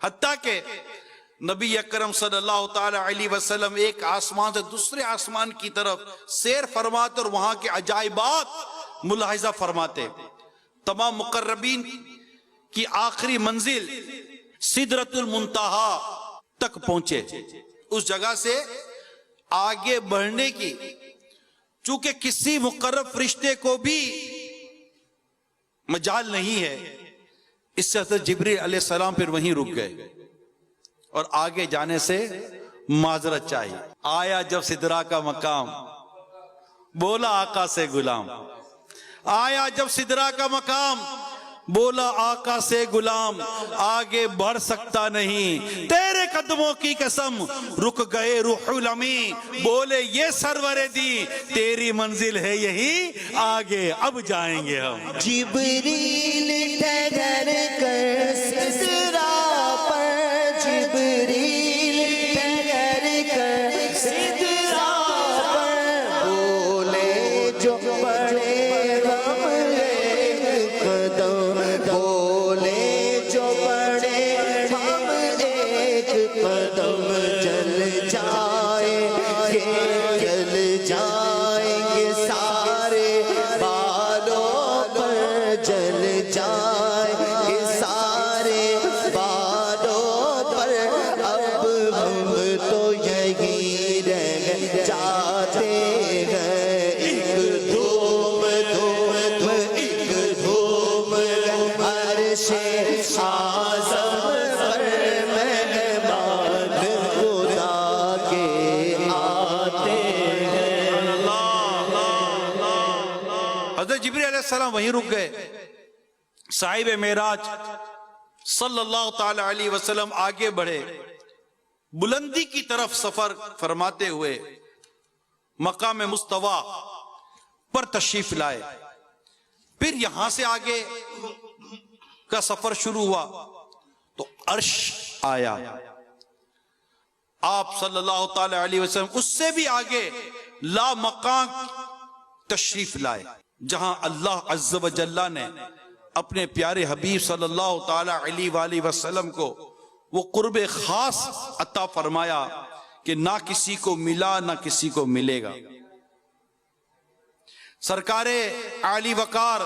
حتیٰ کہ نبی اکرم صلی اللہ تعالی علیہ وسلم ایک آسمان سے دوسرے آسمان کی طرف سیر فرماتے اور وہاں کے عجائبات ملاحظہ فرماتے. تمام مقربین کی آخری منزل سدرۃ المنتہا تک پہنچے. اس جگہ سے آگے بڑھنے کی چونکہ کسی مقرب فرشتے کو بھی مجال نہیں ہے، اس سے حضرت جبریل علیہ السلام پھر وہیں رک گئے اور آگے جانے سے معذرت چاہیے. آیا جب سدرا کا مقام بولا آقا سے غلام، آیا جب سدرا کا مقام بولا آقا سے غلام، آگے بڑھ سکتا نہیں تیرے قدموں کی قسم، رک گئے روح الامین، بولے یہ سرور دی تیری منزل ہے یہی، آگے اب جائیں گے ہم. جبریل ٹھہر کر سدرا پر، جبریل ٹھہر کر سدرا پر، بولے جو بڑے غم ایک قدم، بولے جو بڑے غم ایک قدم، جل جائیں گے سارے بالوں پر، جل جائیں گے سارے بالوں پر، اب ہم تو یہی رہ جاتے ہیں. ایک دھوم دھوم ایک دھوم عرش اعظم پر، مہمان خدا کے آتے ہیں. حضرت جبریل علیہ السلام وہیں رک گئے. صاحب معراج صلی اللہ تعالی علیہ وسلم آگے بڑھے، بلندی کی طرف سفر فرماتے ہوئے مقام مستوی پر تشریف لائے. پھر یہاں سے آگے کا سفر شروع ہوا تو عرش آیا. آپ صلی اللہ تعالی علیہ وسلم اس سے بھی آگے لا مقام تشریف لائے، جہاں اللہ عز و جل نے اپنے پیارے حبیب صلی اللہ تعالی علیہ وآلہ وسلم کو وہ قرب خاص عطا فرمایا کہ نہ کسی کو ملا نہ کسی کو ملے گا. سرکار عالی وقار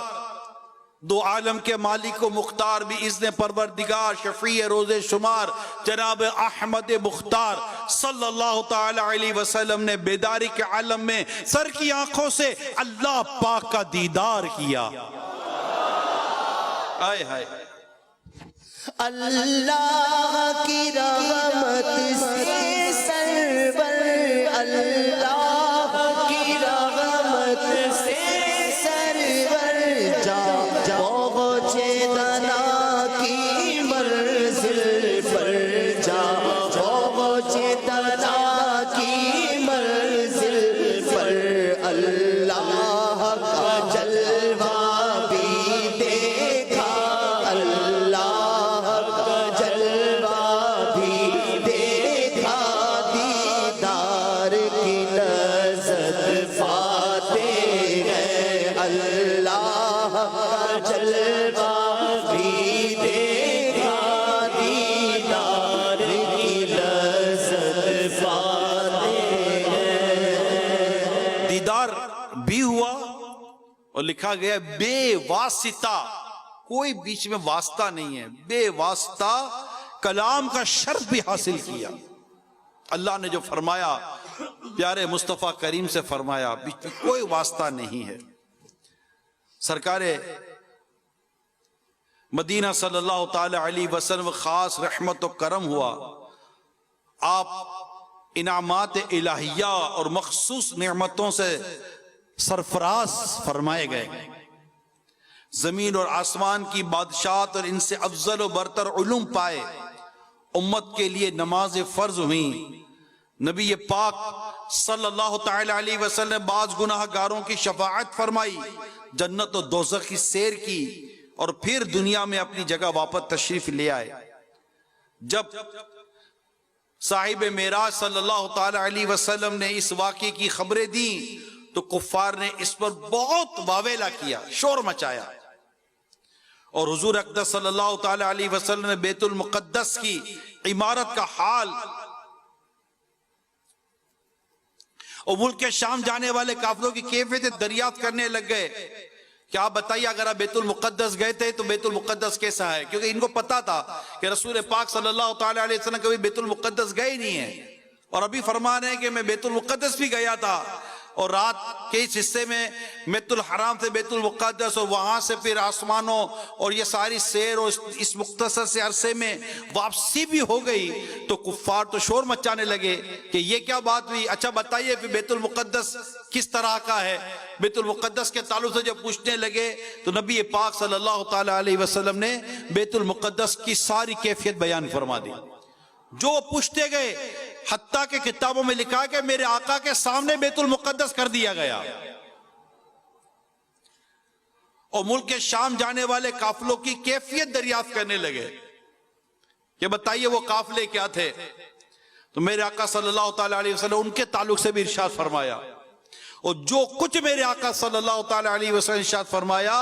دو عالم کے مالک و مختار بھی اذن پروردگار شفیع روز شمار جناب احمد مختار صلی اللہ تعالی علیہ وسلم نے بیداری کے عالم میں سر کی آنکھوں سے اللہ پاک کا دیدار کیا. آئے ہائے اللہ کی رحمت سے سرور، اللہ کی رحمت سے سرور، جا پہنچے دنا کی منزل پر، جا پہنچے دنا کی منزل پر، اللہ کا جلوہ بھی دیکھا، اللہ کا جلوہ بھی دیکھا، دیدار کی لذت پاتے ہیں، اللہ کا جلوہ بھی دیکھا، دیدار کی لذت پاتے ہیں. دیدار بھی ہوا اور لکھا گیا بے واسطہ، کوئی بیچ میں واسطہ نہیں ہے، بے واسطہ کلام کا شرف بھی حاصل کیا. اللہ نے جو فرمایا پیارے مصطفیٰ کریم سے فرمایا، بیچ میں کوئی واسطہ نہیں ہے. سرکار مدینہ صلی اللہ تعالی علیہ وسلم خاص رحمت و کرم ہوا. آپ انعامات الہیہ اور مخصوص نعمتوں سے سرفراز فرمائے گئے. زمین اور آسمان کی بادشاہت اور ان سے افضل و برتر علوم پائے. امت کے لیے نماز فرض ہوئیں. نبی پاک صلی اللہ تعالی علیہ وسلم نے بعض گناہ گاروں کی شفاعت فرمائی، جنت و دوزخ کی سیر کی اور پھر دنیا میں اپنی جگہ واپس تشریف لے آئے. جب صاحب معراج صلی اللہ تعالی علیہ وسلم نے اس واقعے کی خبریں دیں تو کفار نے اس پر بہت واویلا کیا، شور مچایا اور حضور اقدس صلی اللہ تعالی علیہ وسلم نے بیت المقدس کی عمارت کا حال اور ملک کے شام جانے والے قافلوں کی کیفیت دریافت کرنے لگ گئے کہ آپ بتائیے اگر آپ بیت المقدس گئے تھے تو بیت المقدس کیسا ہے، کیونکہ ان کو پتا تھا کہ رسول پاک صلی اللہ تعالی علیہ وسلم کبھی بیت المقدس گئے ہی نہیں ہیں، اور ابھی فرمان ہے کہ میں بیت المقدس بھی گیا تھا اور رات کے اس حصے میں بیت الحرام سے بیت المقدس اور وہاں سے پھر آسمانوں اور یہ ساری سیر اور اس مختصر سے عرصے میں واپسی بھی ہو گئی، تو کفار تو شور مچانے لگے کہ یہ کیا بات ہوئی، اچھا بتائیے پھر بیت المقدس کس طرح کا ہے۔ بیت المقدس کے تعلق سے جب پوچھنے لگے تو نبی پاک صلی اللہ تعالی علیہ وسلم نے بیت المقدس کی ساری کیفیت بیان فرما دی۔ جو پوچھتے گئے حتیٰ کہ کتابوں میں لکھا کہ میرے آقا کے سامنے بیت المقدس کر دیا گیا، اور ملک کے شام جانے والے قافلوں کی کیفیت دریافت کرنے لگے کہ بتائیے وہ قافلے کیا تھے، تو میرے آقا صلی اللہ تعالی علیہ وسلم ان کے تعلق سے بھی ارشاد فرمایا، اور جو کچھ میرے آقا صلی اللہ تعالی علیہ وسلم ارشاد فرمایا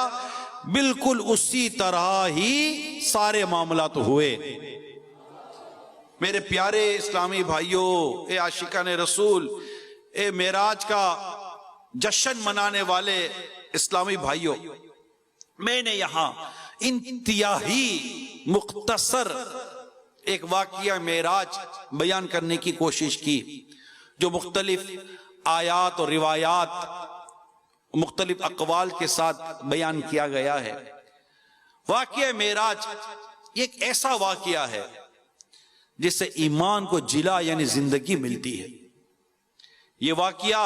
بالکل اسی طرح ہی سارے معاملات ہوئے۔ میرے پیارے اسلامی بھائیوں، اے عاشقان رسول، اے معراج کا جشن منانے والے اسلامی بھائیوں، میں نے یہاں انتہائی مختصر ایک واقعہ معراج بیان کرنے کی کوشش کی، جو مختلف آیات اور روایات مختلف اقوال کے ساتھ بیان کیا گیا ہے۔ واقعہ معراج ایک ایسا واقعہ ہے جس سے ایمان کو جلا یعنی زندگی ملتی ہے۔ یہ واقعہ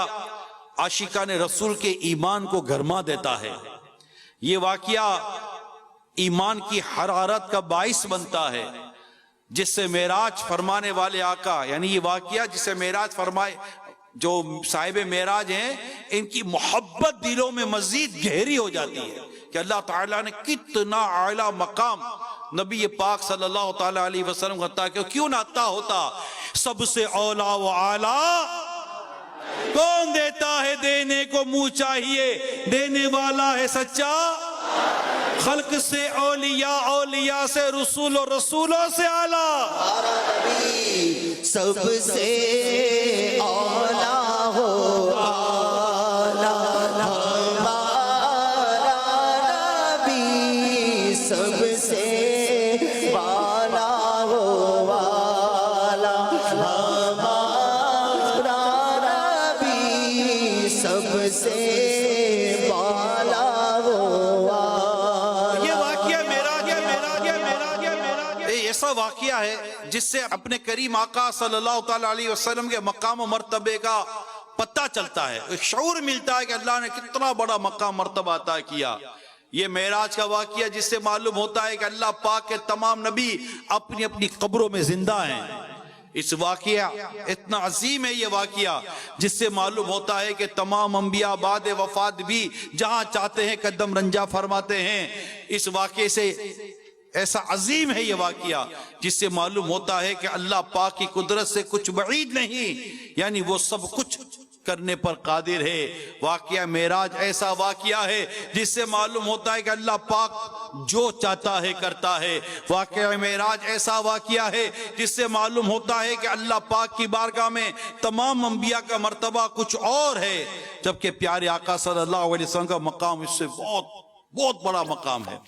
عاشقان رسول کے ایمان کو گرما دیتا ہے، یہ واقعہ ایمان کی حرارت کا باعث بنتا ہے، جس سے معراج فرمانے والے آقا، یعنی یہ واقعہ جسے معراج فرمائے، جو صاحب معراج ہیں ان کی محبت دلوں میں مزید گہری ہو جاتی ہے کہ اللہ تعالیٰ نے کتنا اعلیٰ مقام نبی پاک صلی اللہ تعالی علیہ وسلم عطا کیا، کیوں نہ عطا ہوتا۔ سب سے اولا و اعلیٰ کون دیتا ہے، دینے کو منہ چاہیے، دینے والا ہے سچا۔ خلق سے اولیاء، اولیاء سے رسول، اور رسولوں سے اعلیٰ سب سے اولا ہو اعلیٰ ہمارا نبی، سب سے بالا ہو اعلیٰ ہمارا نبی، سب سے بالا ہو اعلیٰ۔ یہ واقعہ ایسا واقعہ ہے جس سے اپنے کریم آقا صلی اللہ تعالی علیہ وسلم کے مقام و مرتبے کا پتہ چلتا ہے، ایک شعور ملتا ہے کہ اللہ نے کتنا بڑا مقام مرتبہ عطا کیا۔ یہ معراج کا واقعہ جس سے معلوم ہوتا ہے کہ اللہ پاک کے تمام نبی اپنی اپنی قبروں میں زندہ ہیں۔ اس واقعہ اتنا عظیم ہے یہ واقعہ جس سے معلوم ہوتا ہے کہ تمام انبیاء بعد وفات بھی جہاں چاہتے ہیں قدم رنجا فرماتے ہیں۔ اس واقعے سے ایسا عظیم ہے یہ واقعہ جس سے معلوم ہوتا ہے کہ اللہ پاک کی قدرت سے کچھ بعید نہیں، یعنی وہ سب کچھ کرنے پر قادر ہے۔ واقعہ معراج ایسا واقعہ ہے جس سے معلوم ہوتا ہے کہ اللہ پاک جو چاہتا ہے کرتا ہے۔ واقعہ معراج ایسا واقعہ ہے جس سے معلوم ہوتا ہے کہ اللہ پاک کی بارگاہ میں تمام انبیاء کا مرتبہ کچھ اور ہے، جبکہ پیارے آقا صلی اللہ علیہ وسلم کا مقام اس سے بہت بڑا مقام ہے۔